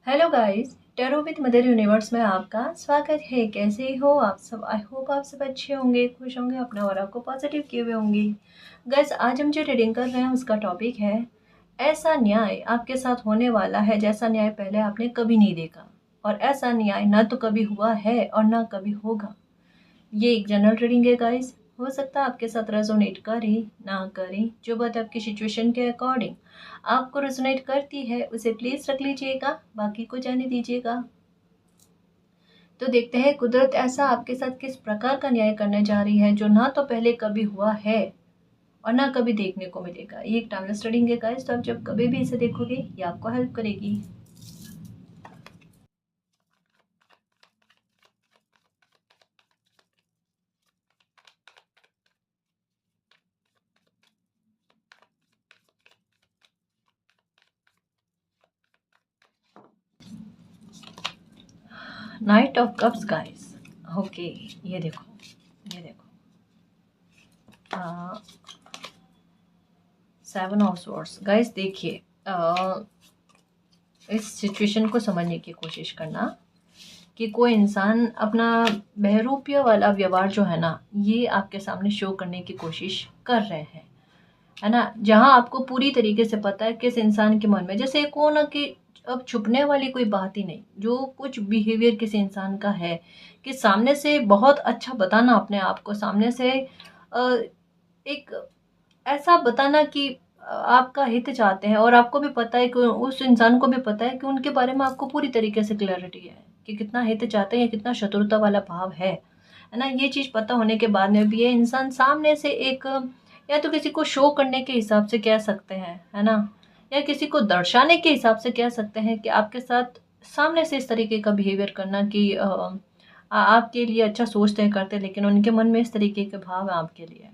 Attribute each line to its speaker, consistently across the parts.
Speaker 1: Hello guys, tarot with mother universe में आपका स्वागत है। कैसे हो आप सब? आई होप आप सब अच्छे होंगे, खुश होंगे, अपना और आपको पॉजिटिव किए हुए होंगे। गाइस, आज हम जो रीडिंग कर रहे हैं उसका टॉपिक है ऐसा न्याय आपके साथ होने वाला है जैसा न्याय पहले आपने कभी नहीं देखा, और ऐसा न्याय ना तो कभी हुआ है और ना कभी होगा। ये एक जनरल रीडिंग है गाइस। हो सकता है आपके साथ रेजोनेट करे ना करे, जो बात आपकी सिचुएशन के अकॉर्डिंग आपको रेजोनेट करती है उसे प्लीज रख लीजिएगा, बाकी को जाने दीजिएगा। तो देखते हैं कुदरत ऐसा आपके साथ किस प्रकार का न्याय करने जा रही है जो ना तो पहले कभी हुआ है और ना कभी देखने को मिलेगा। ये एक टाइमलेस रीडिंग है गाइस, तो आप जब कभी भी इसे देखोगे ये आपको हेल्प करेगी। Night of cups guys. Okay, ये देखो, ये देखो, सेवन ऑफ स्वॉर्ड्स गाइस। देखिए, इस सिचुएशन को समझने की कोशिश करना कि कोई इंसान अपना बहरूपिया वाला व्यवहार जो है ना, ये आपके सामने शो करने की कोशिश कर रहे हैं, है ना। जहां आपको पूरी तरीके से पता है किस इंसान के मन में, जैसे को ना कि अब छुपने वाली कोई बात ही नहीं। जो कुछ बिहेवियर किसी इंसान का है कि सामने से बहुत अच्छा बताना, अपने आप को सामने से एक ऐसा बताना कि आपका हित चाहते हैं, और आपको भी पता है कि उस इंसान को भी पता है कि उनके बारे में आपको पूरी तरीके से क्लैरिटी है कि कितना हित चाहते हैं या कितना शत्रुता वाला भाव है ना। ये चीज़ पता होने के बाद में भी ये इंसान सामने से एक, या तो किसी को शो करने के हिसाब से कह सकते हैं, है ना, या किसी को दर्शाने के हिसाब से कह सकते हैं कि आपके साथ सामने से इस तरीके का बिहेवियर करना कि आपके लिए अच्छा सोचते हैं, करते हैं, लेकिन उनके मन में इस तरीके के भाव है आपके लिए।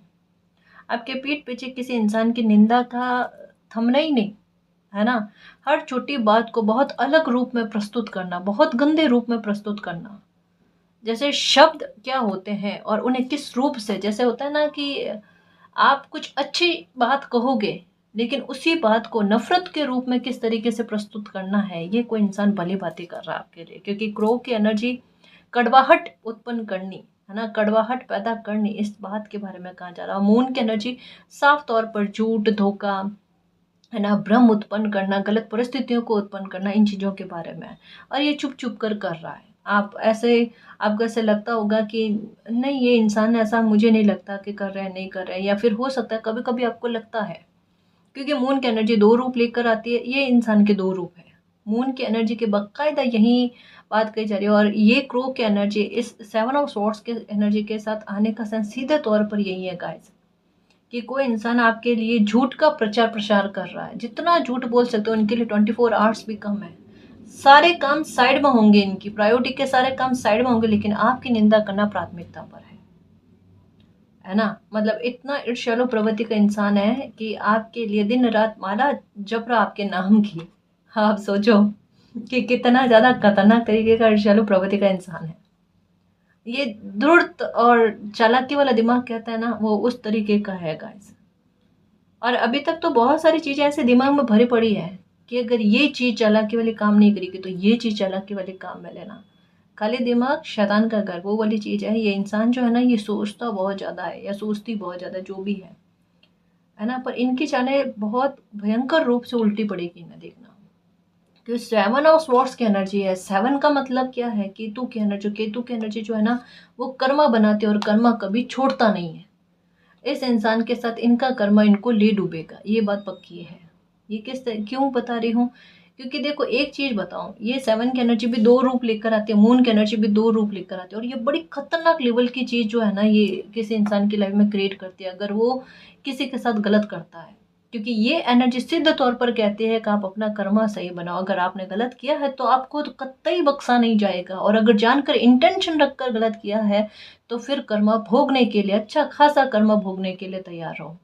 Speaker 1: आपके पीठ पीछे किसी इंसान की निंदा का थमना ही नहीं, है ना। हर छोटी बात को बहुत अलग रूप में प्रस्तुत करना, बहुत गंदे रूप में प्रस्तुत करना। जैसे शब्द क्या होते हैं और उन्हें किस रूप से, जैसे होता है ना कि आप कुछ अच्छी बात कहोगे लेकिन उसी बात को नफरत के रूप में किस तरीके से प्रस्तुत करना है, ये कोई इंसान भली बातें कर रहा है आपके लिए। क्योंकि क्रो की एनर्जी कड़वाहट उत्पन्न करनी, है ना, कड़वाहट पैदा करनी, इस बात के बारे में कहा जा रहा है। मून की एनर्जी साफ तौर पर झूठ, धोखा, है ना, भ्रम उत्पन्न करना, गलत परिस्थितियों को उत्पन्न करना, इन चीज़ों के बारे में है। और ये चुप चुप कर रहा है। आप ऐसे, आपको ऐसे लगता होगा कि नहीं, ये इंसान ऐसा मुझे नहीं लगता कि कर रहे हैं, नहीं कर रहे हैं, या फिर हो सकता है कभी कभी आपको लगता है। क्योंकि मून की एनर्जी दो रूप लेकर आती है, ये इंसान के दो रूप है। मून की एनर्जी के बाकायदा यही बात कही जा रही है, और ये क्रो की एनर्जी इस सेवन ऑफ स्वॉर्ड्स के एनर्जी के साथ आने का सेंस सीधे तौर पर यही है गाइस, कि कोई इंसान आपके लिए झूठ का प्रचार प्रसार कर रहा है। जितना झूठ बोल सकते हो उनके लिए 24 आवर्स भी कम है। सारे काम साइड में होंगे, इनकी प्रायोरिटी के सारे काम साइड में होंगे, लेकिन आपकी निंदा करना प्राथमिकता पर है ना। मतलब इतना ईर्ष्यालु प्रवृत्ति का इंसान है कि आपके लिए दिन रात माला जप रहा आपके नाम की। आप सोचो कि कितना ज्यादा खतरनाक तरीके का ईर्ष्यालु प्रवृत्ति का इंसान है ये। धूर्त और चालाकी वाला दिमाग कहता है ना, वो उस तरीके का है गाइस। और अभी तक तो बहुत सारी चीजें ऐसे दिमाग में भरी पड़ी है कि अगर ये चीज चालाकी वाली काम नहीं करेगी तो ये चीज चालाकी वाले काम में लेना। खाली दिमाग शैतान का घर, वो वाली चीज है। ये इंसान जो है ना, ये सोचता बहुत ज्यादा है या सोचती बहुत ज्यादा, जो भी है ना। पर इनकी चालें बहुत भयंकर रूप से उल्टी पड़ेगी ना, देखना। कि सेवन ऑफ स्वॉर्ड्स की एनर्जी है। सेवन का मतलब क्या है? केतु की एनर्जी। केतु की एनर्जी जो है ना, वो कर्मा बनाते हैं और कर्मा कभी छोड़ता नहीं है। इस इंसान के साथ इनका कर्मा इनको ले डूबेगा, ये बात पक्की है। ये क्यों बता रही हूँ? क्योंकि देखो, एक चीज बताऊं, ये सेवन की एनर्जी भी दो रूप लेकर आती है, मून की एनर्जी भी दो रूप लेकर आती है, और ये बड़ी खतरनाक लेवल की चीज जो है ना, ये किसी इंसान की लाइफ में क्रिएट करती है अगर वो किसी के साथ गलत करता है। क्योंकि ये एनर्जी सिद्ध तौर पर कहती है कि आप अपना कर्मा सही बनाओ। अगर आपने गलत किया है तो आपको तो कतई बख्शा नहीं जाएगा, और अगर जानकर इंटेंशन रखकर गलत किया है तो फिर कर्मा भोगने के लिए, अच्छा खासा कर्मा भोगने के लिए तैयार रहो।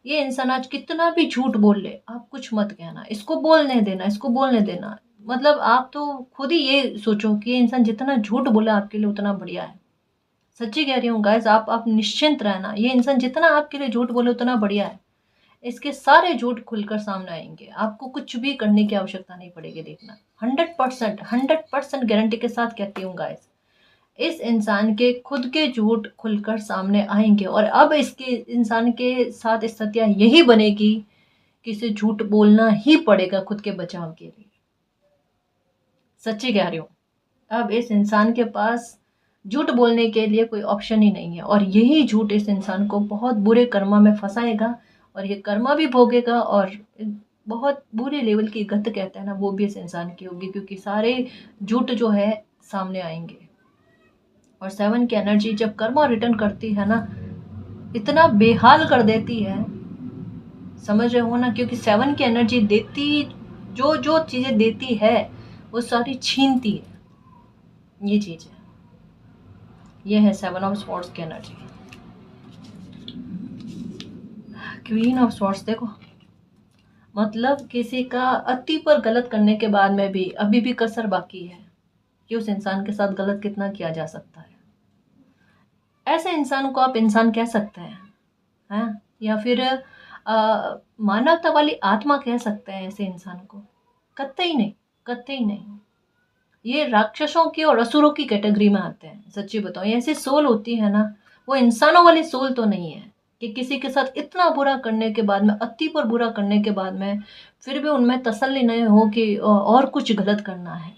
Speaker 1: ये इंसान आज कितना भी झूठ बोल ले, आप कुछ मत कहना, इसको बोलने देना, इसको बोलने देना। मतलब आप तो खुद ही ये सोचो कि ये इंसान जितना झूठ बोला आपके लिए उतना बढ़िया है। सच्ची कह रही हूँ गाइस, आप निश्चिंत रहना, ये इंसान जितना आपके लिए झूठ बोले उतना बढ़िया है। इसके सारे झूठ खुलकर सामने आएंगे। आपको कुछ भी करने की आवश्यकता नहीं पड़ेगी, देखना। 100% गारंटी के साथ कहती हूँ गाइस, इस इंसान के खुद के झूठ खुलकर सामने आएंगे। और अब इसके इंसान के साथ स्थितियाँ यही बनेगी कि इसे झूठ बोलना ही पड़ेगा खुद के बचाव के लिए। सच्ची कह रही हूँ, अब इस इंसान के पास झूठ बोलने के लिए कोई ऑप्शन ही नहीं है, और यही झूठ इस इंसान को बहुत बुरे कर्मा में फंसाएगा, और ये कर्मा भी भोगेगा, और बहुत बुरे लेवल की गत कहते हैं ना, वो भी इस इंसान की होगी, क्योंकि सारे झूठ जो है सामने आएंगे। और 7 की एनर्जी जब कर्मा रिटर्न करती है ना, इतना बेहाल कर देती है, समझ रहे हो ना, क्योंकि 7 की एनर्जी देती, जो जो चीजें देती है वो सारी छीनती है। ये चीज है, ये है 7 ऑफ स्वॉर्ड्स की एनर्जी। क्वीन ऑफ स्वॉर्ड्स देखो, मतलब किसी का अति पर गलत करने के बाद में भी अभी भी कसर बाकी है कि उस इंसान के साथ गलत कितना किया जा सकता है। ऐसे इंसान को आप इंसान कह सकते हैं, या फिर मानवता वाली आत्मा कह सकते हैं ऐसे इंसान को? कतई नहीं, कतई नहीं। ये राक्षसों की और असुरों की कैटेगरी में आते हैं। सच्ची बताओ, ये ऐसी सोल होती है ना, वो इंसानों वाली सोल तो नहीं है कि किसी के साथ इतना बुरा करने के बाद में, अति पर बुरा करने के बाद में, फिर भी उनमें तसल्ली नहीं हो कि और कुछ गलत करना है,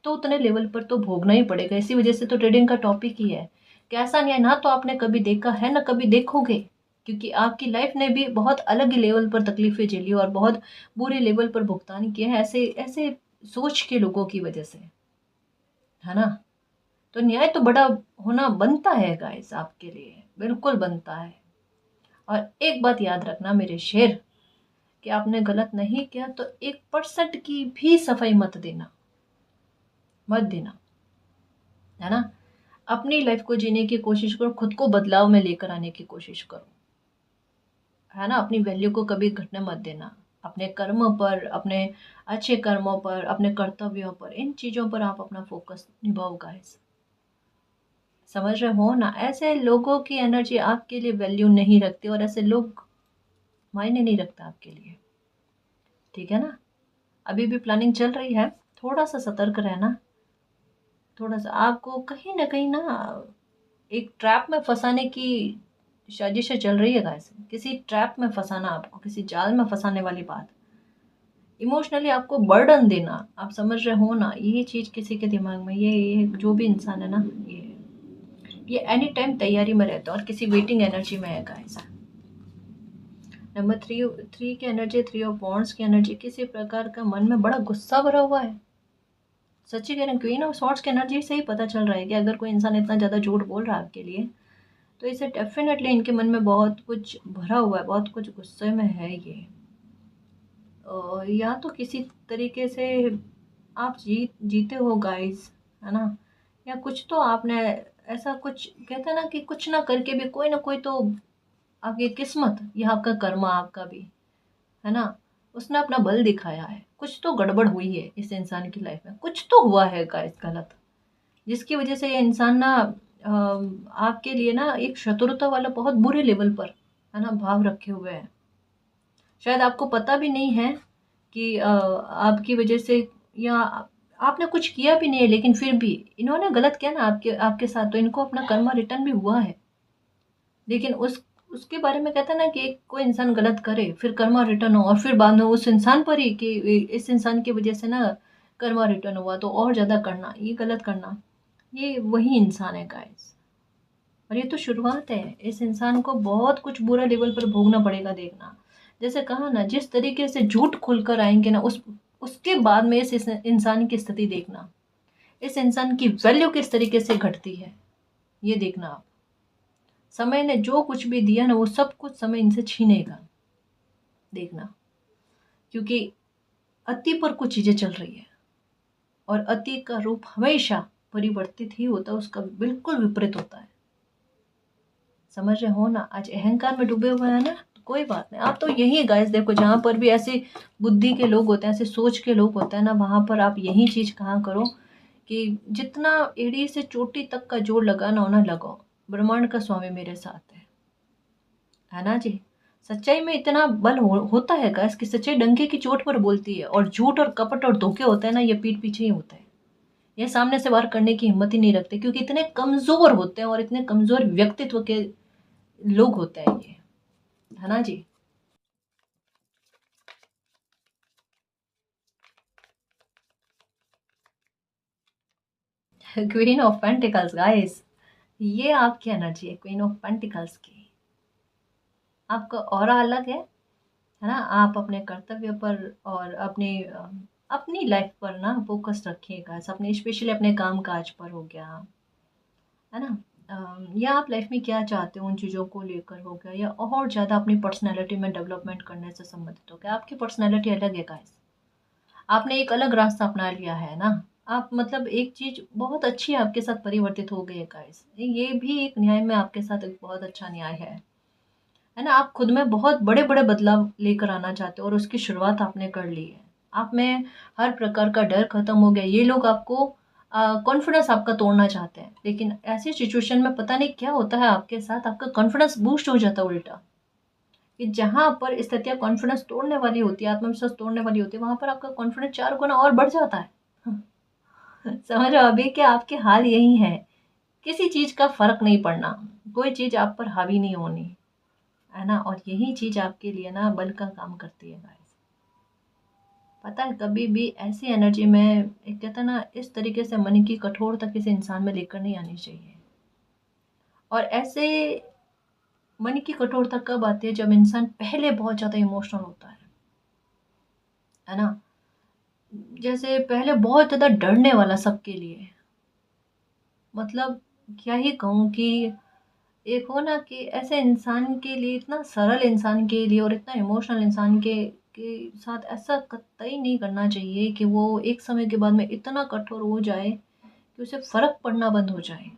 Speaker 1: तो उतने लेवल पर तो भोगना ही पड़ेगा। इसी वजह से तो ट्रेडिंग का टॉपिक ही है कि ऐसा न्याय ना तो आपने कभी देखा है ना कभी देखोगे, क्योंकि आपकी लाइफ ने भी बहुत अलग ही लेवल पर तकलीफें झेली और बहुत बुरे लेवल पर भुगतान किए हैं ऐसे ऐसे सोच के लोगों की वजह से, है ना। तो न्याय तो बड़ा होना बनता है गाइस, आपके लिए बिल्कुल बनता है। और एक बात याद रखना मेरे शेर, कि आपने गलत नहीं किया तो 1% की भी सफाई मत देना, मत देना, है ना। अपनी लाइफ को जीने की कोशिश करो, खुद को बदलाव में लेकर आने की कोशिश करो, है ना। अपनी वैल्यू को कभी घटने मत देना। अपने कर्म पर, अपने अच्छे कर्मों पर, अपने कर्तव्यों पर, इन चीज़ों पर आप अपना फोकस निभाओ गाइस। समझ रहे हो ना, ऐसे लोगों की एनर्जी आपके लिए वैल्यू नहीं रखती, और ऐसे लोग मायने नहीं रखता आपके लिए, ठीक है ना। अभी भी प्लानिंग चल रही है, थोड़ा सा सतर्क रहना। थोड़ा सा आपको कहीं ना एक ट्रैप में फंसाने की साजिशें चल रही है गाइस। किसी ट्रैप में फंसाना, आपको किसी जाल में फंसाने वाली बात, इमोशनली आपको बर्डन देना, आप समझ रहे हो ना, ये चीज़ किसी के दिमाग में, ये जो भी इंसान है ना, ये एनी टाइम तैयारी में रहता है और किसी वेटिंग एनर्जी में है गाइस। नंबर 3 की एनर्जी, 3 ऑफ वॉन्ड्स की एनर्जी, किसी प्रकार का मन में बड़ा गुस्सा भरा हुआ है। सच्ची कह रहे हैं, क्वीन ऑफ सॉर्ड्स की एनर्जी से ही पता चल रहा है कि अगर कोई इंसान इतना ज़्यादा झूठ बोल रहा है आपके लिए, तो इसे डेफिनेटली इनके मन में बहुत कुछ भरा हुआ है, बहुत कुछ गुस्से में है ये। या तो किसी तरीके से आप जीते हो गाइस, है ना, या कुछ तो आपने ऐसा कुछ, कहते हैं ना कि कुछ ना करके भी कोई ना कोई तो आपकी किस्मत या आपका कर्मा, आपका भी, है ना, उसने अपना बल दिखाया है। कुछ तो गड़बड़ हुई है इस इंसान की लाइफ में, कुछ तो हुआ है गाइस गलत, जिसकी वजह से ये इंसान ना आपके लिए ना एक शत्रुता वाला बहुत बुरे लेवल पर, है ना, भाव रखे हुए हैं। शायद आपको पता भी नहीं है कि आपकी वजह से, या आपने कुछ किया भी नहीं है, लेकिन फिर भी इन्होंने गलत किया ना आपके आपके साथ, तो इनको अपना कर्मा रिटर्न भी हुआ है। लेकिन उसके बारे में कहता है ना कि एक कोई इंसान गलत करे, फिर कर्मा रिटर्न हो, और फिर बाद में उस इंसान पर ही कि इस इंसान की वजह से ना कर्मा रिटर्न हुआ, तो और ज़्यादा करना, ये गलत करना, ये वही इंसान है गाइस। और ये तो शुरुआत है, इस इंसान को बहुत कुछ बुरा लेवल पर भोगना पड़ेगा, देखना। जैसे कहा ना, जिस तरीके से झूठ खुलकर आएंगे ना, उसके बाद में इस इंसान की स्थिति देखना, इस इंसान की वैल्यू किस तरीके से घटती है, ये देखना आप। समय ने जो कुछ भी दिया ना, वो सब कुछ समय इनसे छीनेगा, देखना। क्योंकि अति पर कुछ चीजें चल रही है, और अति का रूप हमेशा परिवर्तित ही होता है, उसका बिल्कुल विपरीत होता है। समझ रहे हो ना, आज अहंकार में डूबे हुए हैं ना, तो कोई बात नहीं, आप तो यही गाइस देखो, जहाँ पर भी ऐसे बुद्धि के लोग होते हैं, ऐसे सोच के लोग होते हैं ना, वहां पर आप यही चीज कहा करो कि जितना एड़ी से चोटी तक का जोड़ लगाना हो ना, लगाओ। ब्रह्मांड का स्वामी मेरे साथ है ना जी। सच्चाई में इतना बल होता है गाइस कि सच्चाई डंके की चोट पर बोलती है, और झूठ और कपट और धोखे होते हैं ना, ये पीठ पीछे ही होता है। ये सामने से बाहर करने की हिम्मत ही नहीं रखते, क्योंकि इतने कमजोर होते हैं और इतने कमजोर व्यक्तित्व के लोग होते हैं ये, है ना जी। क्वीन ऑफ पेंटिकल्स गाइस, ये आपकी एनर्जी है क्वीन ऑफ पेंटिकल्स की। आपका ऑरा अलग है ना। आप अपने कर्तव्य पर और अपनी लाइफ पर ना फोकस रखिएगा, अपने स्पेशली अपने काम काज पर हो गया, है ना। या आप लाइफ में क्या चाहते हो उन चीज़ों को लेकर हो गया, या और ज़्यादा अपनी पर्सनैलिटी में डेवलपमेंट करने से संबंधित हो गया। आपकी पर्सनैलिटी अलग है गाइस, आपने एक अलग रास्ता अपना लिया है ना। आप मतलब एक चीज़ बहुत अच्छी आपके साथ परिवर्तित हो गई है गाइस, ये भी एक न्याय में आपके साथ एक बहुत अच्छा न्याय है ना। आप खुद में बहुत बड़े बड़े बदलाव लेकर आना चाहते हो और उसकी शुरुआत आपने कर ली है। आप में हर प्रकार का डर खत्म हो गया। ये लोग आपको कॉन्फिडेंस आपका तोड़ना चाहते हैं, लेकिन ऐसी सिचुएशन में पता नहीं क्या होता है आपके साथ, आपका कॉन्फिडेंस बूस्ट हो जाता है उल्टा। कि जहाँ पर स्थितियाँ कॉन्फिडेंस तोड़ने वाली होती है, आत्मविश्वास तोड़ने वाली होती है, वहाँ पर आपका कॉन्फिडेंस 4 गुना और बढ़ जाता है। समझ रहे हो अभी कि आपके हाल यही है, किसी चीज़ का फ़र्क नहीं पड़ना, कोई चीज़ आप पर हावी नहीं होनी, है ना। और यही चीज़ आपके लिए ना बल का काम करती है गाइस। पता है कभी भी ऐसी एनर्जी में एक कहता है ना, इस तरीके से मन की कठोरता किसी इंसान में लेकर नहीं आनी चाहिए। और ऐसे मन की कठोरता कब आती है, जब इंसान पहले बहुत ज़्यादा इमोशनल होता है ना। जैसे पहले बहुत ज़्यादा डरने वाला सबके लिए, मतलब क्या ही कहूँ कि एक हो ना कि ऐसे इंसान के लिए, इतना सरल इंसान के लिए और इतना इमोशनल इंसान के साथ ऐसा कतई नहीं करना चाहिए कि वो एक समय के बाद में इतना कठोर हो जाए कि उसे फ़र्क पड़ना बंद हो जाए,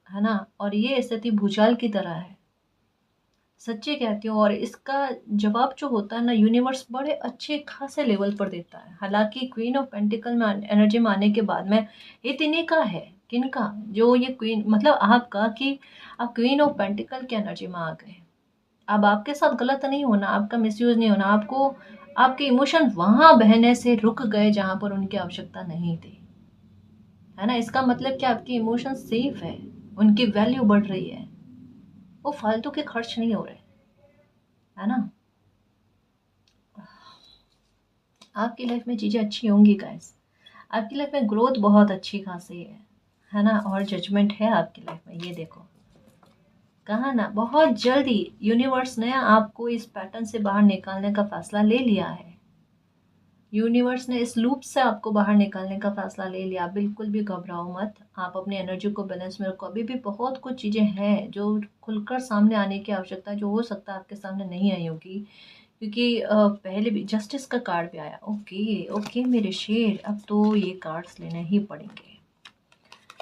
Speaker 1: है ना। और ये स्थिति भूचाल की तरह है, सच्ची कहती हूँ। और इसका जवाब जो होता है ना, यूनिवर्स बड़े अच्छे खासे लेवल पर देता है। हालांकि क्वीन ऑफ पेंटिकल में एनर्जी में आने के बाद में हित इन्हीं का है, किनका, जो ये क्वीन मतलब आपका, कि आप क्वीन ऑफ पेंटिकल की एनर्जी में आ गए। अब आपके साथ गलत नहीं होना, आपका मिसयूज नहीं होना, आपको आपके इमोशन वहां बहने से रुक गए जहां पर उनकी आवश्यकता नहीं थी, है ना। इसका मतलब कि आपके इमोशन सेफ है, उनकी वैल्यू बढ़ रही है, वो फालतू के खर्च नहीं हो रहे, है ना। आपकी लाइफ में चीज़ें अच्छी होंगी गाइस, आपकी लाइफ में ग्रोथ बहुत अच्छी खासी है ना। और जजमेंट है आपकी लाइफ में, ये देखो कहा ना, बहुत जल्दी यूनिवर्स ने आपको इस पैटर्न से बाहर निकालने का फैसला ले लिया है। यूनिवर्स ने इस लूप से आपको बाहर निकालने का फैसला ले लिया। आप बिल्कुल भी घबराओ मत, आप अपनी एनर्जी को बैलेंस में रखो। अभी भी बहुत कुछ चीज़ें हैं जो खुलकर सामने आने की आवश्यकता है, जो हो सकता है आपके सामने नहीं आई होगी, क्योंकि पहले भी जस्टिस का कार्ड भी आया। ओके ओके मेरे शेर, अब तो ये कार्ड्स लेने ही पड़ेंगे।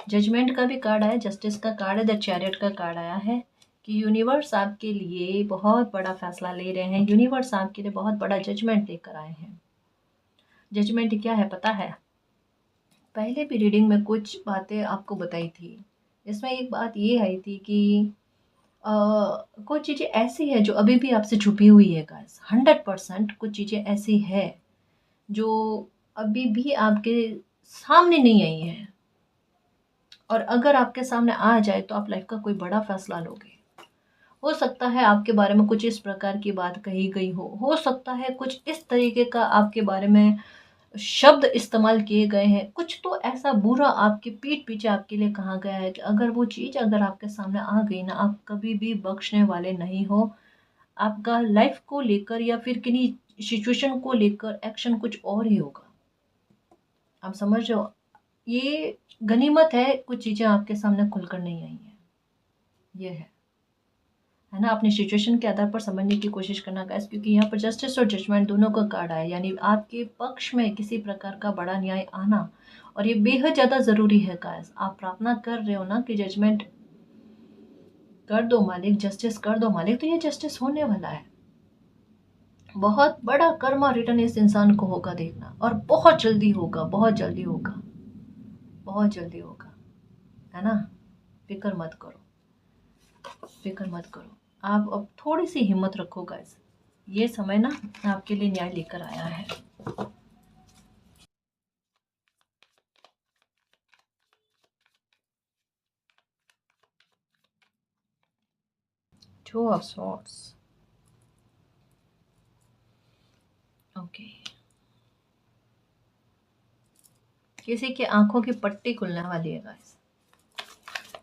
Speaker 1: जजमेंट का भी कार्ड आया, जस्टिस का कार्ड है, द चैरियट का कार्ड आया है कि यूनिवर्स आपके लिए बहुत बड़ा फैसला ले रहे हैं, यूनिवर्स आपके लिए बहुत बड़ा जजमेंट लेकर आए हैं। जजमेंट क्या है पता है, पहले भी रीडिंग में कुछ बातें आपको बताई थी। इसमें एक बात ये आई थी कि कुछ चीज़ें ऐसी है जो अभी भी आपसे छुपी हुई है गाइस। 100% कुछ चीज़ें ऐसी है जो अभी भी आपके सामने नहीं आई है, और अगर आपके सामने आ जाए तो आप लाइफ का कोई बड़ा फैसला लोगे। हो सकता है आपके बारे में कुछ इस प्रकार की बात कही गई हो सकता है कुछ इस तरीके का आपके बारे में शब्द इस्तेमाल किए गए हैं, कुछ तो ऐसा बुरा आपके पीठ पीछे आपके लिए कहा गया है कि अगर वो चीज़ अगर आपके सामने आ गई ना, आप कभी भी बख्शने वाले नहीं हो। आपका लाइफ को लेकर या फिर किन्हीं सिचुएशन को लेकर एक्शन कुछ और ही होगा। आप समझ रहे हो, ये गनीमत है, कुछ चीज़ें आपके सामने खुलकर नहीं आई हैं, ये है ना। अपनी सिचुएशन के आधार पर समझने की कोशिश करना गाइस, क्योंकि यहाँ पर जस्टिस और जजमेंट दोनों का कार्ड आया, यानी आपके पक्ष में किसी प्रकार का बड़ा न्याय आना, और ये बेहद ज़्यादा ज़रूरी है गाइस। आप प्रार्थना कर रहे हो ना कि जजमेंट कर दो मालिक, जस्टिस कर दो मालिक, तो ये जस्टिस होने वाला है। बहुत बड़ा कर्मा रिटर्न इस इंसान को होगा देखना, और बहुत जल्दी होगा, बहुत जल्दी होगा, बहुत जल्दी होगा, है ना। फिक्र मत करो, फिक्र मत करो। आप अब थोड़ी सी हिम्मत रखो गाइस, ये समय ना आपके लिए न्याय लेकर आया है। Two of swords, okay. किसी की आंखों की पट्टी खुलने वाली है गाइस,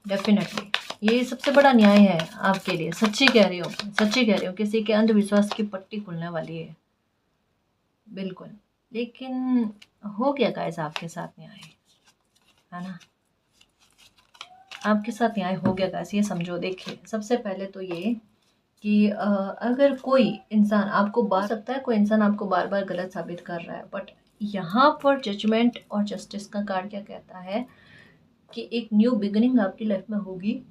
Speaker 1: डेफिनेटली ये सबसे बड़ा न्याय है आपके लिए। सच्ची कह रही हूँ, सच्ची कह रही हूँ, किसी के अंधविश्वास की पट्टी खुलने वाली है, बिल्कुल। लेकिन हो गया गाइस आपके साथ न्याय, है ना, आपके साथ न्याय हो गया गाइस, ये समझो। देखिए सबसे पहले तो ये कि अगर कोई इंसान आपको बार सकता है, कोई इंसान आपको बार बार गलत साबित कर रहा है, बट यहाँ पर जजमेंट और जस्टिस का कार्ड क्या कहता है कि एक न्यू बिगिनिंग आपकी लाइफ में होगी।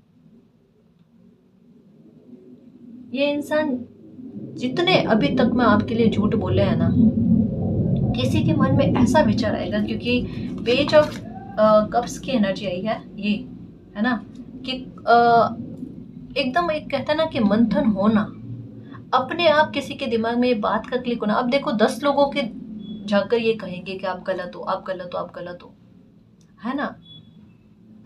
Speaker 1: ये इंसान जितने अभी तक में आपके लिए झूठ बोले हैं ना, किसी के मन में ऐसा विचार आएगा, क्योंकि पेज ऑफ कप्स की एनर्जी आई है ये, है ना, कि एकदम एक कहता है ना कि मंथन होना, अपने आप किसी के दिमाग में ये बात का क्लिक होना। अब देखो 10 लोगों के जाकर ये कहेंगे कि आप गलत हो, आप गलत हो, आप गलत हो, है ना।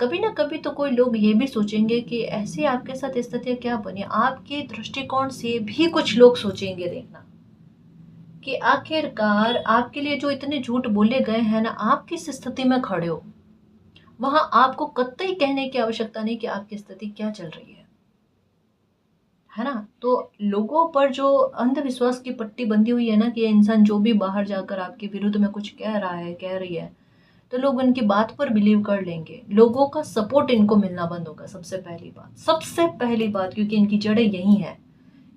Speaker 1: कभी ना कभी तो कोई लोग ये भी सोचेंगे कि ऐसे आपके साथ स्थिति क्या बनी, आपके दृष्टिकोण से भी कुछ लोग सोचेंगे, देखना कि आखिरकार आपके लिए जो इतने झूठ बोले गए हैं ना, आप किस स्थिति में खड़े हो। वहां आपको कतई कहने की आवश्यकता नहीं कि आपकी स्थिति क्या चल रही है ना। तो लोगों पर जो अंधविश्वास की पट्टी बंधी हुई है ना, कि ये इंसान जो भी बाहर जाकर आपके विरुद्ध में कुछ कह रहा है, कह रही है, तो लोग उनकी बात पर बिलीव कर लेंगे, लोगों का सपोर्ट इनको मिलना बंद होगा। सबसे पहली बात, सबसे पहली बात, क्योंकि इनकी जड़ें यही हैं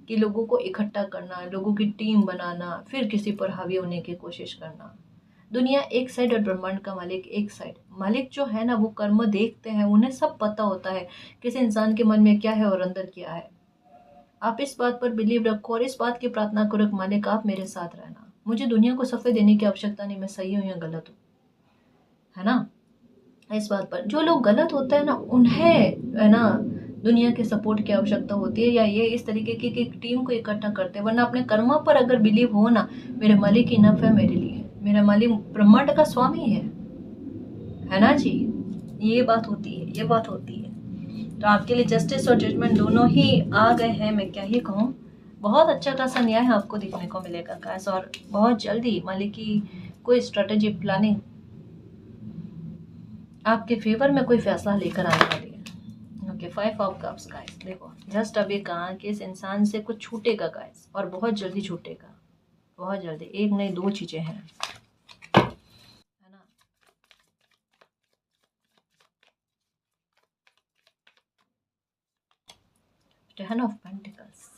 Speaker 1: कि लोगों को इकट्ठा करना, लोगों की टीम बनाना, फिर किसी पर हावी होने की कोशिश करना। दुनिया एक साइड और ब्रह्मांड का मालिक एक साइड। मालिक जो है ना, वो कर्म देखते हैं, उन्हें सब पता होता है किसी इंसान के मन में क्या है और अंदर क्या है। आप इस बात पर बिलीव रखो और इस बात की प्रार्थना करो कि मालिक आप मेरे साथ रहना, मुझे दुनिया को सफेद देने की आवश्यकता नहीं, मैं सही हूँ या गलत हूँ, है ना। इस बात पर जो लोग गलत होते हैं ना, उन्हें है ना दुनिया के सपोर्ट की आवश्यकता होती है, या ये इस तरीके की कि टीम को इकट्ठा करते हैं। वरना अपने कर्मा पर अगर बिलीव हो ना, मेरे मालिक इनफ है मेरे लिए, मेरा मालिक ब्रह्मांड का स्वामी है ना जी। ये बात होती है, ये बात होती है। तो आपके लिए जस्टिस और जजमेंट दोनों ही आ गए हैं, मैं क्या ही कहूँ। बहुत अच्छा खासा न्याय आपको देखने को मिलेगा गाइस, और बहुत जल्दी मालिक की कोई स्ट्रेटेजी प्लानिंग आपके फेवर में कोई फैसला लेकर आने वाली है। ओके, 5 ऑफ कप्स गाइस, देखो जस्ट अभी कहा कि इस इंसान से कुछ छूटेगा गाइस, और बहुत जल्दी छूटेगा, बहुत जल्दी। एक नहीं दो चीजें हैं, है ना। Ten of pentacles,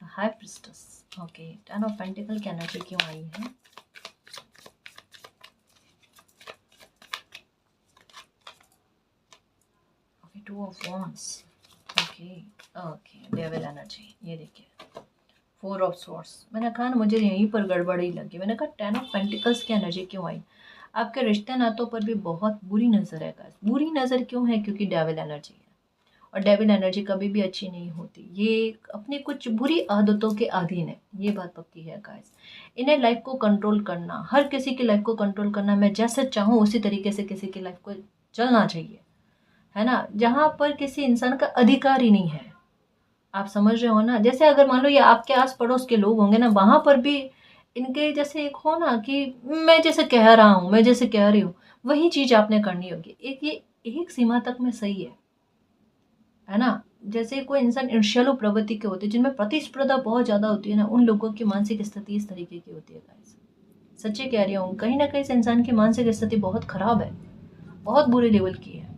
Speaker 1: high priestess, okay. Ten of pentacle की एनर्जी क्यों आई है? Two of wands, okay okay. Devil energy, ये देखिए 4 ऑफ सॉर्ड्स। मैंने कहा ना, मुझे यहीं पर गड़बड़ी लगी। मैंने कहा 10 ऑफ पेंटिकल्स की एनर्जी क्यों आई? आपके रिश्ते नातों पर भी बहुत बुरी नज़र है गाइस। बुरी नज़र क्यों है? क्योंकि डेविल एनर्जी है, और डेविल एनर्जी कभी भी अच्छी नहीं होती। ये अपनी कुछ बुरी आदतों के अधीन है, ये बात पक्की है गाइस। इन्हें लाइफ को कंट्रोल करना, हर किसी की लाइफ को कंट्रोल करना, मैं जैसे चाहूँ उसी तरीके से किसी की लाइफ को चलना चाहिए, है ना, जहाँ पर किसी इंसान का अधिकार ही नहीं है। आप समझ रहे हो ना। जैसे अगर मान लो ये आपके आस पड़ोस के लोग होंगे ना, वहां पर भी इनके जैसे एक हो ना कि मैं जैसे कह रहा हूँ, मैं जैसे कह रही हूँ, वही चीज आपने करनी होगी। एक ये एक सीमा तक में सही है ना। जैसे कोई इंसान ईर्ष्यालु प्रवृत्ति के होते हैं, जिनमें प्रतिस्पर्धा बहुत ज्यादा होती है ना, उन लोगों की मानसिक स्थिति इस तरीके की होती है गाइस। सच्ची कह रही हूँ, कहीं ना कहीं इस इंसान की मानसिक स्थिति बहुत खराब है, बहुत बुरे लेवल की है।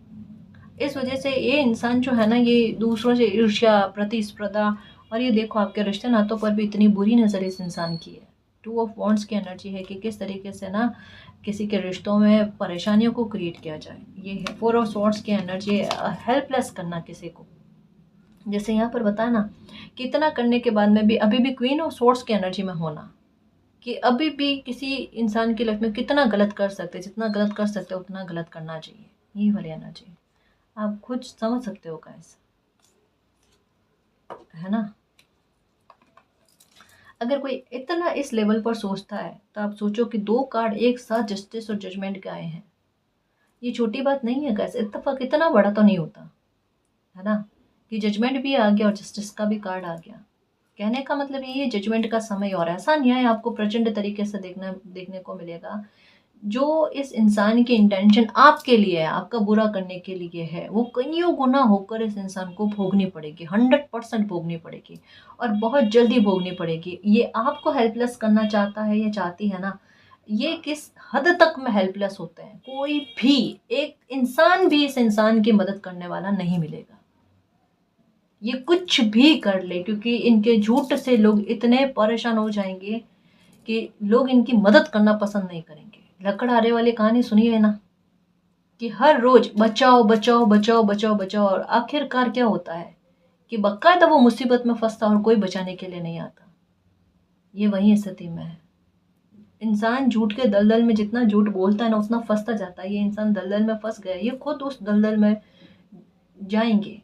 Speaker 1: इस वजह से ये इंसान जो है ना, ये दूसरों से ईर्ष्या, प्रतिस्पर्धा, और ये देखो आपके रिश्ते नातों पर भी इतनी बुरी नज़र इस इंसान की है। 2 ऑफ वॉन्ड्स की एनर्जी है कि किस तरीके से ना किसी के रिश्तों में परेशानियों को क्रिएट किया जाए। ये है 4 ऑफ स्वॉर्ड्स की एनर्जी, हेल्पलेस करना किसी को। जैसे यहाँ पर बताया ना कि इतना करने के बाद में भी अभी भी क्वीन ऑफ स्वॉर्ड्स की एनर्जी में होना, कि अभी भी किसी इंसान की लाइफ में कितना गलत कर सकते, जितना गलत कर सकते उतना गलत करना चाहिए। ये वाली एनर्जी आप खुद समझ सकते हो गाइस। है ना। अगर कोई इतना इस लेवल पर सोचता है तो आप सोचो कि 2 कार्ड एक साथ जस्टिस और जजमेंट के आए हैं, ये छोटी बात नहीं है गाइस, इत्तेफाक इतना बड़ा तो नहीं होता, है ना, कि जजमेंट भी आ गया और जस्टिस का भी कार्ड आ गया। कहने का मतलब यही है, जजमेंट का समय और ऐसा न्याय आपको प्रचंड तरीके से देखने को मिलेगा। जो इस इंसान की इंटेंशन आपके लिए है, आपका बुरा करने के लिए है, वो कईयों गुना होकर इस इंसान को भोगनी पड़ेगी, 100% भोगनी पड़ेगी और बहुत जल्दी भोगनी पड़ेगी। ये आपको हेल्पलेस करना चाहता है या चाहती है ना, ये किस हद तक में हेल्पलेस होते हैं, कोई भी एक इंसान भी इस इंसान की मदद करने वाला नहीं मिलेगा। ये कुछ भी कर ले, क्योंकि इनके झूठ से लोग इतने परेशान हो जाएंगे कि लोग इनकी मदद करना पसंद नहीं करेंगे। लकड़हारे वाली कहानी सुनी है ना, कि हर रोज बचाओ बचाओ बचाओ बचाओ बचाओ, और आखिरकार क्या होता है कि बाकायदा वो मुसीबत में फंसता और कोई बचाने के लिए नहीं आता। ये वही स्थिति में है। इंसान झूठ के दलदल में जितना झूठ बोलता है ना, उतना फंसता जाता है। ये इंसान दलदल में फंस गया, ये खुद उस दलदल में जाएंगे।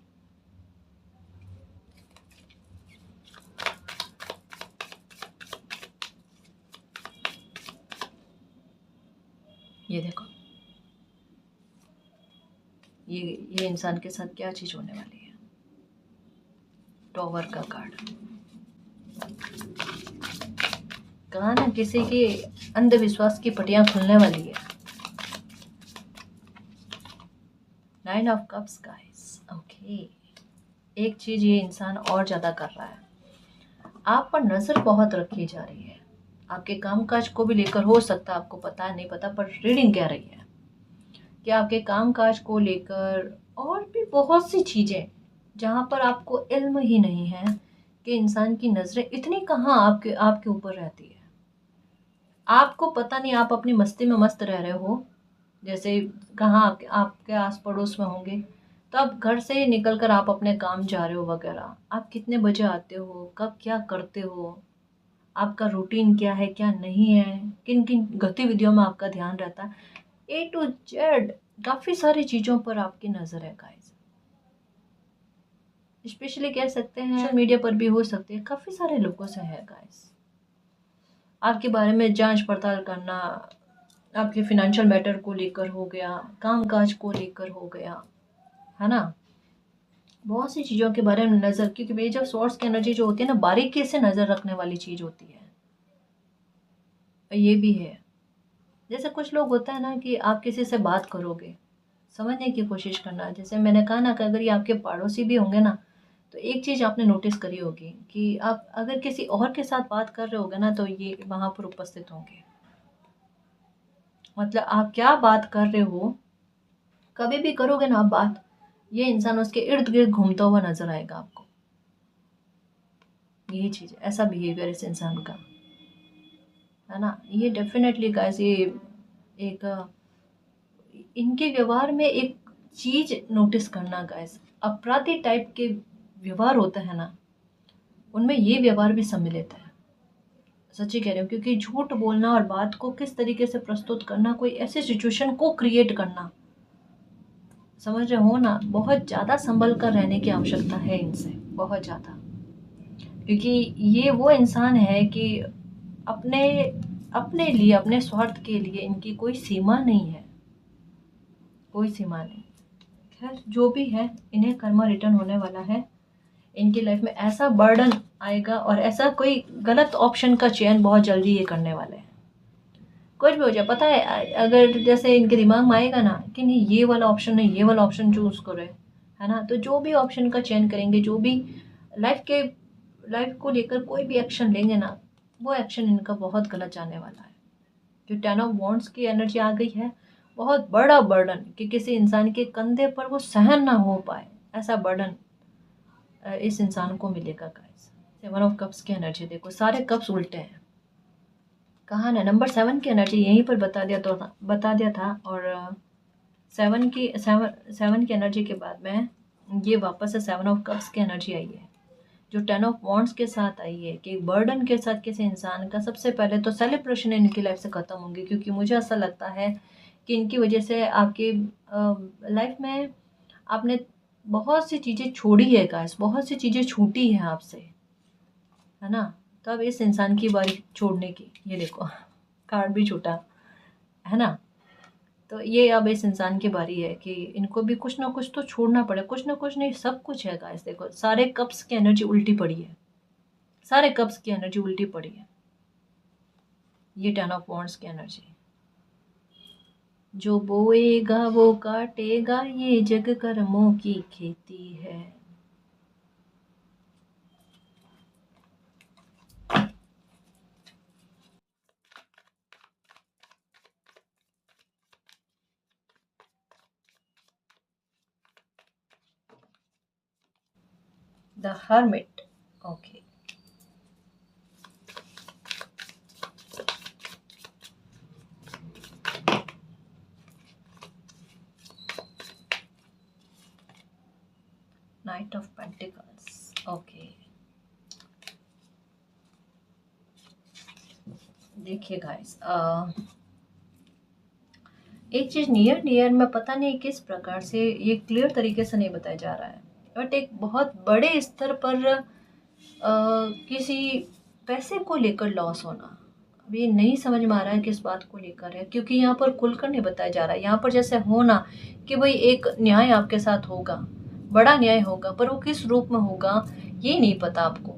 Speaker 1: ये देखो, ये इंसान के साथ क्या चीज होने वाली है। टॉवर का कार्ड, कहा ना किसी की अंधविश्वास की पटियां खुलने वाली है। 9 ऑफ कप्स गाइस, ओके। एक चीज ये इंसान और ज्यादा कर रहा है, आप पर नजर बहुत रखी जा रही है। आपके कामकाज को भी लेकर, हो सकता है आपको पता है नहीं पता, पर रीडिंग कह रही है कि आपके कामकाज को लेकर और भी बहुत सी चीजें जहां पर आपको इल्म ही नहीं है कि इंसान की नजरें इतनी कहाँ आपके आपके ऊपर रहती है। आपको पता नहीं, आप अपनी मस्ती में मस्त रह रहे हो, जैसे कहाँ आपके आस पड़ोस में होंगे, तो आप घर से निकल कर आप अपने काम जा रहे हो वगैरह, आप कितने बजे आते हो, कब क्या करते हो, आपका रूटीन क्या है क्या नहीं है, किन किन गतिविधियों में आपका ध्यान रहता है, ए टू जेड काफ़ी सारी चीज़ों पर आपकी नज़र है गाइस। स्पेशली कह सकते हैं सोशल मीडिया पर भी हो सकती है, काफ़ी सारे लोगों से है गाइस। आपके बारे में जांच पड़ताल करना, आपके फिनेंशियल मैटर को लेकर हो गया, कामकाज को लेकर हो गया, है ना, बहुत सी चीज़ों के बारे में नज़र, क्योंकि पेज ऑफ सॉर्ड्स की एनर्जी जो होती है ना, बारीकी से नज़र रखने वाली चीज़ होती है। ये भी है, जैसे कुछ लोग होता है ना कि आप किसी से बात करोगे, समझने की कोशिश करना, जैसे मैंने कहा ना कि अगर ये आपके पड़ोसी भी होंगे ना, तो एक चीज़ आपने नोटिस करी होगी कि आप अगर किसी और के साथ बात कर रहे होगे ना, तो ये वहाँ पर उपस्थित होंगे। मतलब आप क्या बात कर रहे हो, कभी भी करोगे ना आप बात, ये इंसान उसके इर्द गिर्द घूमता हुआ नजर आएगा आपको। यही चीज़, ऐसा बिहेवियर इस इंसान का, है ना। ये डेफिनेटली गाइस, ये एक इनके व्यवहार में एक चीज नोटिस करना गाइस, अपराधी टाइप के व्यवहार होता है ना, उनमें ये व्यवहार भी सम्मिलित है। सच्ची कह रही हूँ, क्योंकि झूठ बोलना और बात को किस तरीके से प्रस्तुत करना, कोई ऐसी सिचुएशन को क्रिएट करना, समझ रहे हो ना, बहुत ज़्यादा संभल कर रहने की आवश्यकता है इनसे, बहुत ज़्यादा। क्योंकि ये वो इंसान है कि अपने अपने लिए, अपने स्वार्थ के लिए इनकी कोई सीमा नहीं है, कोई सीमा नहीं। खैर जो भी है, इन्हें कर्मा रिटर्न होने वाला है। इनकी लाइफ में ऐसा बर्डन आएगा और ऐसा कोई गलत ऑप्शन का चयन बहुत जल्दी ये करने वाले हैं। कुछ भी हो जाए, पता है, अगर जैसे इनके दिमाग में आएगा ना कि नहीं ये वाला ऑप्शन नहीं, ये वाला ऑप्शन चूज करो, है ना, तो जो भी ऑप्शन का चयन करेंगे, जो भी लाइफ को लेकर कोई भी एक्शन लेंगे ना, वो एक्शन इनका बहुत गलत जाने वाला है। जो 10 ऑफ वॉन्ड्स की एनर्जी आ गई है, बहुत बड़ा बर्डन कि किसी इंसान के कंधे पर वो सहन ना हो पाए, ऐसा बर्डन इस इंसान को मिलेगा गाइस। 7 ऑफ कप्स की एनर्जी देखो, सारे कप्स उल्टे हैं। कहा ना, नंबर 7 की एनर्जी यहीं पर बता दिया था। और 7 की एनर्जी के बाद में ये वापस से 7 ऑफ कप्स की एनर्जी आई है, जो 10 ऑफ वॉन्ड्स के साथ आई है कि बर्डन के साथ किसी इंसान का सबसे पहले तो सेलिब्रेशन इनकी लाइफ से ख़त्म होंगी। क्योंकि मुझे ऐसा लगता है कि इनकी वजह से आपकी लाइफ में आपने बहुत सी चीज़ें छोड़ी है गाइस, बहुत सी चीज़ें छूटी हैं आपसे, है ना। तो अब इस इंसान की बारी छोड़ने की, ये देखो कार्ड भी छूटा, है ना। तो ये अब इस इंसान की बारी है कि इनको भी कुछ ना कुछ तो छोड़ना पड़े, कुछ ना कुछ नहीं, सब कुछ है गाइस। देखो सारे कप्स की एनर्जी उल्टी पड़ी है, सारे कप्स की एनर्जी उल्टी पड़ी है। ये 10 ऑफ वॉन्ड्स की एनर्जी, जो बोएगा वो काटेगा, ये जग कर्मों की खेती है। The hermit, okay. Night of pentacles, okay. देखिए गाइस, एक चीज़ नियर नियर में पता नहीं किस प्रकार से ये क्लियर तरीके से नहीं बताया जा रहा है, बट एक बहुत बड़े स्तर पर किसी पैसे को लेकर लॉस होना। अब ये नहीं समझ में आ रहा है किस बात को लेकर है, क्योंकि यहाँ पर खुलकर नहीं बताया जा रहा है। यहाँ पर जैसे होना कि भाई एक न्याय आपके साथ होगा, बड़ा न्याय होगा, पर वो किस रूप में होगा ये नहीं पता आपको,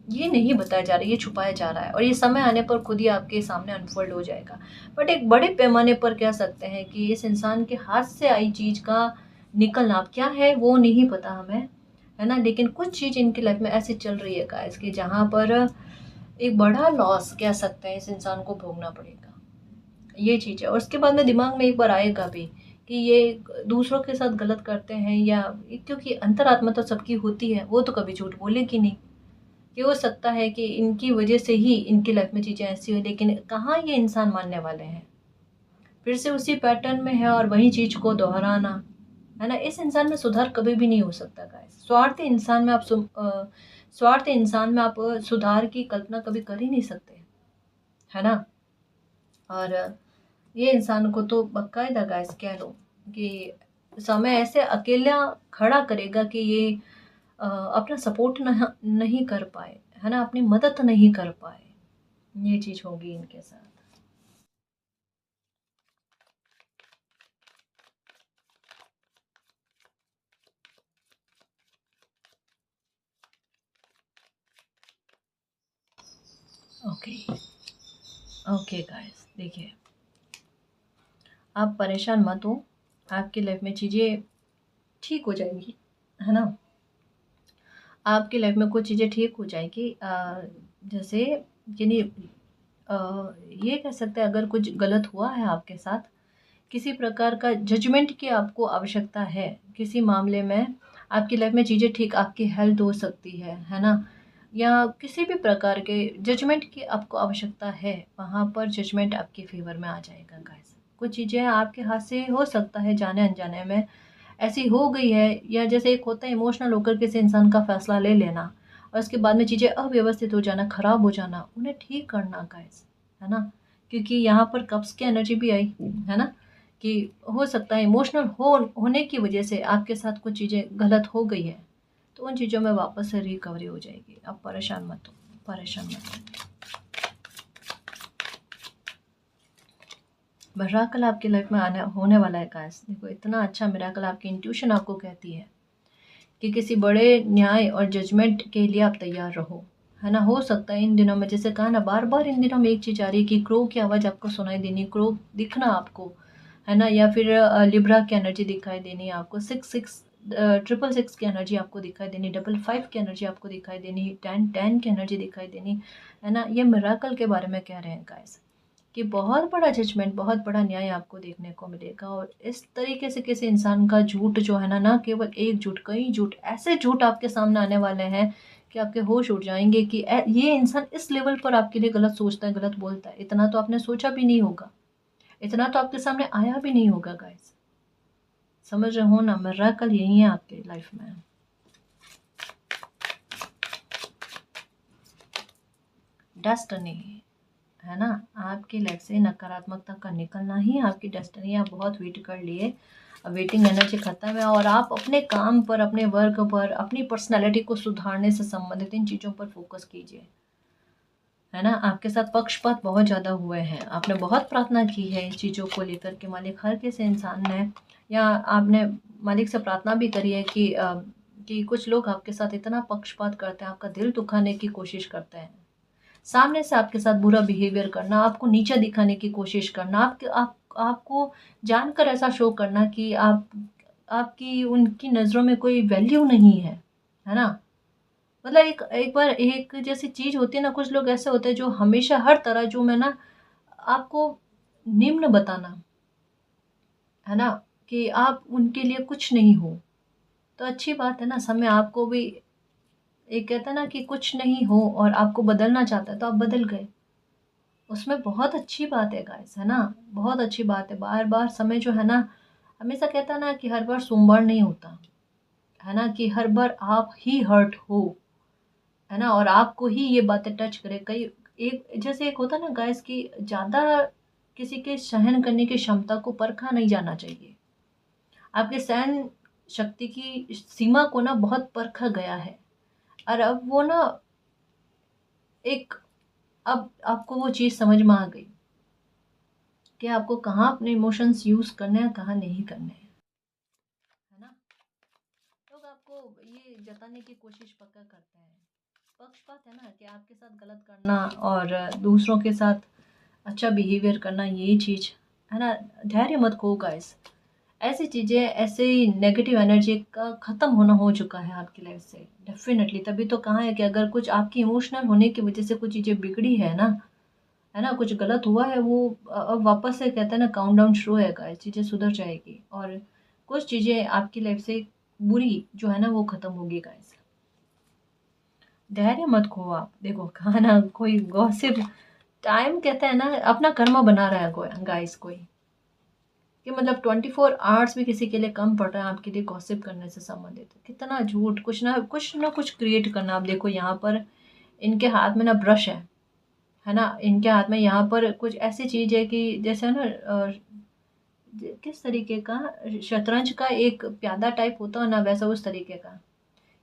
Speaker 1: ये नहीं बताया जा रहा है, ये छुपाया जा रहा है, और ये समय आने पर खुद ही आपके सामने अनफोल्ड हो जाएगा। बट एक बड़े पैमाने पर कह सकते हैं कि इस इंसान के हाथ से आई चीज़ का निकलना, अब क्या है वो नहीं पता हमें, है ना। लेकिन कुछ चीज़ इनकी लाइफ में ऐसी चल रही है गाइस कि जहाँ पर एक बड़ा लॉस कह सकते हैं इस इंसान को भोगना पड़ेगा, ये चीज़ है। और उसके बाद में दिमाग में एक बार आएगा भी कि ये दूसरों के साथ गलत करते हैं, या क्योंकि अंतरात्मा तो सबकी होती है, वो तो कभी झूठ बोलेगी नहीं, कि हो सकता है कि इनकी वजह से ही इनकी लाइफ में चीज़ें ऐसी हो, लेकिन कहाँ ये इंसान मानने वाले हैं, फिर से उसी पैटर्न में है और वही चीज़ को दोहराना, है ना। इस इंसान में सुधार कभी भी नहीं हो सकता गाइस। स्वार्थी इंसान में आप सुधार की कल्पना कभी कर ही नहीं सकते, है ना। और ये इंसान को तो बाकायदा गाइस कह लो कि समय ऐसे अकेला खड़ा करेगा कि ये अपना सपोर्ट नहीं कर पाए, है ना, अपनी मदद नहीं कर पाए, ये चीज़ होगी इनके साथ। ओके, ओके गाइस, देखिए आप परेशान मत हो, आपकी लाइफ में चीज़ें ठीक हो जाएंगी, है ना। आपकी लाइफ में कुछ चीज़ें ठीक हो जाएगी, जैसे यानी ये कह सकते हैं, अगर कुछ गलत हुआ है आपके साथ, किसी प्रकार का जजमेंट की आपको आवश्यकता है किसी मामले में, आपकी लाइफ में चीज़ें ठीक, आपकी हेल्थ हो सकती है ना, या किसी भी प्रकार के जजमेंट की आपको आवश्यकता है, वहाँ पर जजमेंट आपके फेवर में आ जाएगा गाइस। कुछ चीज़ें आपके हाथ से हो सकता है जाने अनजाने में ऐसी हो गई है, या जैसे एक होता है इमोशनल होकर किसी इंसान का फैसला ले लेना और उसके बाद में चीज़ें अव्यवस्थित हो जाना, खराब हो जाना, उन्हें ठीक करना गाइस, है ना। क्योंकि यहाँ पर कप्स की एनर्जी भी आई, है ना, कि हो सकता है इमोशनल होने की वजह से आपके साथ कुछ चीज़ें गलत हो गई है, तो उन चीज़ों में वापस से रिकवरी हो जाएगी। आप परेशान मत हो, परेशान मत हो। मिराकल आपकी लाइफ में आने होने वाला है गाइस। देखो इतना अच्छा मिराकल, आपकी इंट्यूशन आपको कहती है कि किसी बड़े न्याय और जजमेंट के लिए आप तैयार रहो, है ना। हो सकता है इन दिनों में, जैसे कहा ना, बार बार इन दिनों में एक चीज़ आ रही है कि क्रो की आवाज़ आपको सुनाई देनी, क्रो दिखना आपको, है ना, या फिर लिब्रा की एनर्जी दिखाई देनी आपको, 666 की एनर्जी आपको दिखाई देनी, 55 की एनर्जी आपको दिखाई देनी, 10 की एनर्जी दिखाई देनी, है ना। ये मिराकल के बारे में कह रहे हैं गाइस कि बहुत बड़ा जजमेंट, बहुत बड़ा न्याय आपको देखने को मिलेगा। और इस तरीके से किसी इंसान का झूठ जो है ना, ना केवल एक झूठ, कई झूठ, ऐसे झूठ आपके सामने आने वाले हैं कि आपके होश उड़ जाएंगे कि ये इंसान इस लेवल पर आपके लिए गलत सोचता है, गलत बोलता है। इतना तो आपने सोचा भी नहीं होगा, इतना तो आपके सामने आया भी नहीं होगा गाइस। समझ रहे हो ना, मिराकल यही है आपके लाइफ में। डेस्टिनी, है ना। आपकी लाइफ से नकारात्मकता का निकलना ही आपकी डेस्टिनी है। आप बहुत वेट कर लिए, अब वेटिंग एनर्जी खत्म है और आप अपने काम पर, अपने वर्क पर, अपनी पर्सनालिटी को सुधारने से संबंधित इन चीज़ों पर फोकस कीजिए, है ना। आपके साथ पक्षपात बहुत ज़्यादा हुए हैं, आपने बहुत प्रार्थना की है इस चीज़ों को लेकर के मालिक, हर किसी इंसान ने, या आपने मालिक से प्रार्थना भी करी है कि कुछ लोग आपके साथ इतना पक्षपात करते हैं, आपका दिल दुखाने की कोशिश करते हैं, सामने से आपके साथ बुरा बिहेवियर करना, आपको नीचा दिखाने की कोशिश करना, आपको जानकर ऐसा शो करना कि आपकी उनकी नज़रों में कोई वैल्यू नहीं है ना। मतलब एक एक बार एक जैसी चीज़ होती है ना, कुछ लोग ऐसे होते हैं जो हमेशा हर तरह जो मैं ना आपको निम्न बताना, है ना, कि आप उनके लिए कुछ नहीं हो। तो अच्छी बात है ना, समय आपको भी एक कहता है ना कि कुछ नहीं हो और आपको बदलना चाहता है तो आप बदल गए, उसमें बहुत अच्छी बात है गाइस, है ना। बहुत अच्छी बात है। बार बार समय जो है ना, हमेशा कहता है ना कि हर बार सोमवार नहीं होता, है ना, कि हर बार आप ही हर्ट हो, है ना, और आपको ही ये बातें टच करे। कई एक जैसे एक होता है ना गाइस कि ज़्यादा किसी के सहन करने की क्षमता को परखा नहीं जाना चाहिए। आपके सहन शक्ति की सीमा को ना बहुत परखा गया है, और अब वो ना एक, अब आपको वो चीज़ समझ में आ गई कि आपको कहाँ अपने इमोशंस यूज़ करने हैं, कहाँ नहीं करने हैं, है ना। लोग आपको ये जताने की कोशिश पक्का करते हैं, पक्षपात है ना, कि आपके साथ गलत करना और दूसरों के साथ अच्छा बिहेवियर करना, यही चीज़ है ना। धैर्य मत खो गाइस, ऐसी चीज़ें, ऐसे नेगेटिव एनर्जी का ख़त्म होना हो चुका है आपकी लाइफ से डेफिनेटली। तभी तो कहा है कि अगर कुछ आपकी इमोशनल होने की वजह से कुछ चीज़ें बिगड़ी है ना, कुछ गलत हुआ है, वो अब वापस से कहते हैं ना काउंटडाउन शुरू है गाइस, चीज़ें सुधर जाएगी और कुछ चीज़ें आपकी लाइफ से बुरी जो है ना वो ख़त्म होगी गाइस। धैर्य मत खो आप। देखो कहा ना, कोई गॉसिप टाइम कहता है ना अपना कर्मा बना रहा है गाइस, कोई कि मतलब 24 आवर्स भी किसी के लिए कम पड़ रहा है आपके लिए गॉसिप करने से संबंधित। कितना झूठ, कुछ ना कुछ क्रिएट करना। आप देखो यहाँ पर इनके हाथ में ना ब्रश है ना, इनके हाथ में यहाँ पर कुछ ऐसी चीज़ है कि जैसे ना किस तरीके का, शतरंज का एक प्यादा टाइप होता है ना, वैसा उस तरीके का,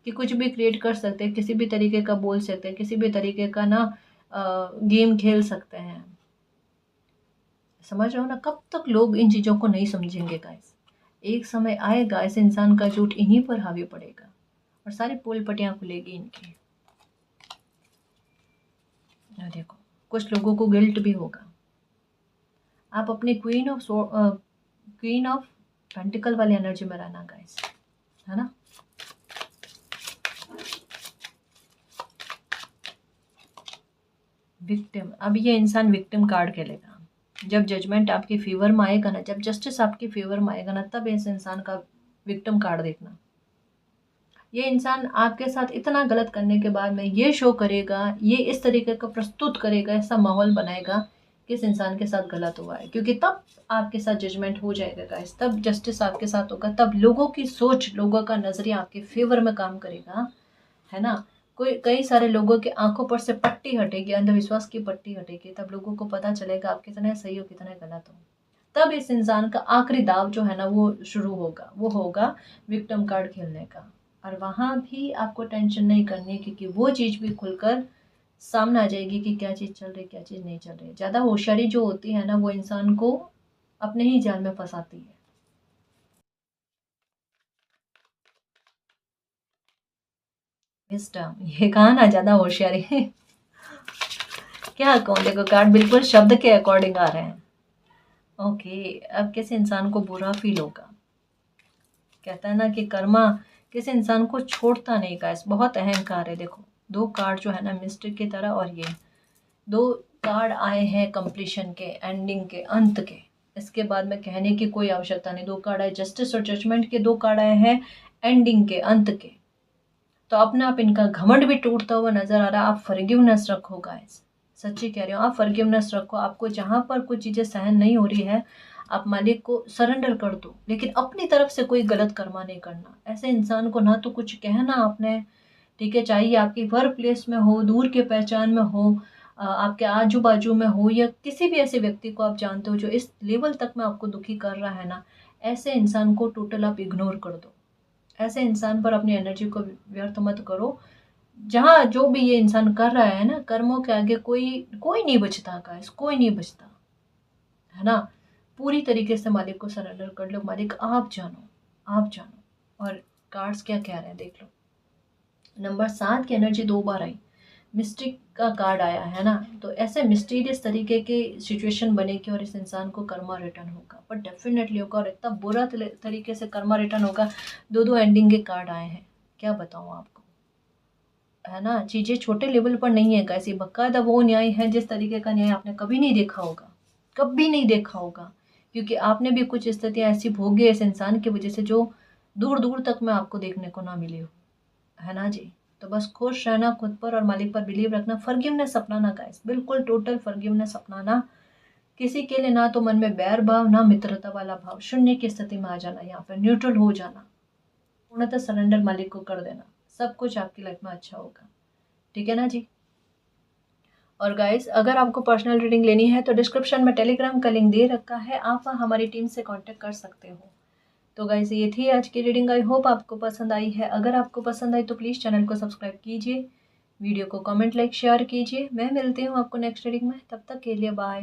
Speaker 1: कि कुछ भी क्रिएट कर सकते हैं, किसी भी तरीके का बोल सकते हैं, किसी भी तरीके का ना गेम खेल सकते हैं। समझ रहे हो ना, कब तक लोग इन चीज़ों को नहीं समझेंगे गाइस। एक समय आएगा इस इंसान का झूठ इन्हीं पर हावी पड़ेगा और सारी पोल पटियां खुलेगी इनकी। देखो कुछ लोगों को गिल्ट भी होगा। आप अपने क्वीन ऑफ पेंटिकल वाली एनर्जी में रहना गाइस, है ना। विक्टिम, अब ये इंसान विक्टिम कार्ड खेलेगा। जब जजमेंट आपके फेवर में आएगा ना, जब जस्टिस आपके फेवर में आएगा ना, तब इस इंसान का विक्टिम कार्ड देखना। ये इंसान आपके साथ इतना गलत करने के बाद में ये शो करेगा, ये इस तरीके का प्रस्तुत करेगा, ऐसा माहौल बनाएगा कि इस इंसान के साथ गलत हुआ है, क्योंकि तब आपके साथ जजमेंट हो जाएगा गाइस, तब जस्टिस आपके साथ होगा, तब लोगों की सोच, लोगों का नजरिया आपके फेवर में काम करेगा, है ना। कई सारे लोगों के आंखों पर से पट्टी हटेगी, अंधविश्वास की पट्टी हटेगी, तब लोगों को पता चलेगा आप कितने सही हो कितने गलत हो। तब इस इंसान का आखिरी दाव जो है ना वो शुरू होगा, वो होगा विक्टिम कार्ड खेलने का। और वहाँ भी आपको टेंशन नहीं करनी, क्योंकि वो चीज़ भी खुलकर सामने आ जाएगी कि क्या चीज़ चल रही, क्या चीज़ नहीं चल रही। ज़्यादा होशियारी जो होती है ना, वो इंसान को अपने ही जाल में फंसाती है। विस्डम, ये कहा ना ज़्यादा होशियारी क्या कहूँ, देखो कार्ड बिल्कुल शब्द के अकॉर्डिंग आ रहे हैं। ओके, अब किसी इंसान को बुरा फील होगा। कहता है ना कि कर्मा किसी इंसान को छोड़ता नहीं गाइस, बहुत अहंकार है। देखो दो कार्ड जो है ना मिस्टिक की तरह, और ये दो कार्ड आए हैं कंप्लीशन के, एंडिंग के, अंत के। इसके बाद में कहने की कोई आवश्यकता नहीं। दो कार्ड आए जस्टिस और जजमेंट के, दो कार्ड आए हैं एंडिंग के, अंत के। तो अपने आप इनका घमंड भी टूटता हुआ नजर आ रहा है। आप फॉरगिवनेस रखो गाइस, सच्ची कह रही हूँ, आप फॉरगिवनेस रखो। आपको जहाँ पर कुछ चीज़ें सहन नहीं हो रही है, आप मालिक को सरेंडर कर दो, लेकिन अपनी तरफ से कोई गलत कर्मा नहीं करना। ऐसे इंसान को ना तो कुछ कहना आपने, ठीक है, चाहिए आपकी वर्क प्लेस में हो, दूर के पहचान में हो, आपके आजू बाजू में हो या किसी भी ऐसे व्यक्ति को आप जानते हो जो इस लेवल तक में आपको दुखी कर रहा है ना, ऐसे इंसान को टोटल आप इग्नोर कर दो। ऐसे इंसान पर अपनी एनर्जी को व्यर्थ मत करो। जहाँ जो भी ये इंसान कर रहा है ना, कर्मों के आगे कोई कोई नहीं बचता गाइस, कोई नहीं बचता, है ना। पूरी तरीके से मालिक को सरेंडर कर लो। मालिक आप जानो, आप जानो। और कार्ड्स क्या कह रहे हैं देख लो। नंबर 7 की एनर्जी 2 बार आई, मिस्टिक का कार्ड आया है ना। तो ऐसे मिस्टीरियस तरीके की सिचुएशन बनेगी और इस इंसान को कर्मा रिटर्न होगा, पर डेफिनेटली होगा, और इतना बुरा तरीके से कर्मा रिटर्न होगा। 2 एंडिंग के कार्ड आए हैं, क्या बताऊँ आपको, है ना। चीज़ें छोटे लेवल पर नहीं है कैसी, बकायदा वो न्याय है जिस तरीके का न्याय आपने कभी नहीं देखा होगा, कभी नहीं देखा होगा। क्योंकि आपने भी कुछ स्थितियाँ ऐसी भोगी इस इंसान की वजह से जो दूर दूर तक में आपको देखने को ना मिली हो, है ना जी। तो बस खुश रहना, खुद पर और मालिक पर बिलीव रखना, फॉरगिवनेस अपनाना गाइस, बिल्कुल टोटल फॉरगिवनेस अपनाना। किसी के लिए ना तो मन में बैर भाव, ना मित्रता वाला भाव, शून्य की स्थिति में आ जाना, यहाँ पर न्यूट्रल हो जाना, पूर्णतः सरेंडर मालिक को कर देना। सब कुछ आपकी लाइफ में अच्छा होगा, ठीक है ना जी। और गाइस, अगर आपको पर्सनल रीडिंग लेनी है तो डिस्क्रिप्शन में टेलीग्राम का लिंक दे रखा है, आप हमारी टीम से कांटेक्ट कर सकते हो। तो गाइस, ये थी आज की रीडिंग। आई होप आपको पसंद आई है। अगर आपको पसंद आई तो प्लीज़ चैनल को सब्सक्राइब कीजिए, वीडियो को कमेंट, लाइक, शेयर कीजिए। मैं मिलती हूँ आपको नेक्स्ट रीडिंग में, तब तक के लिए बाय।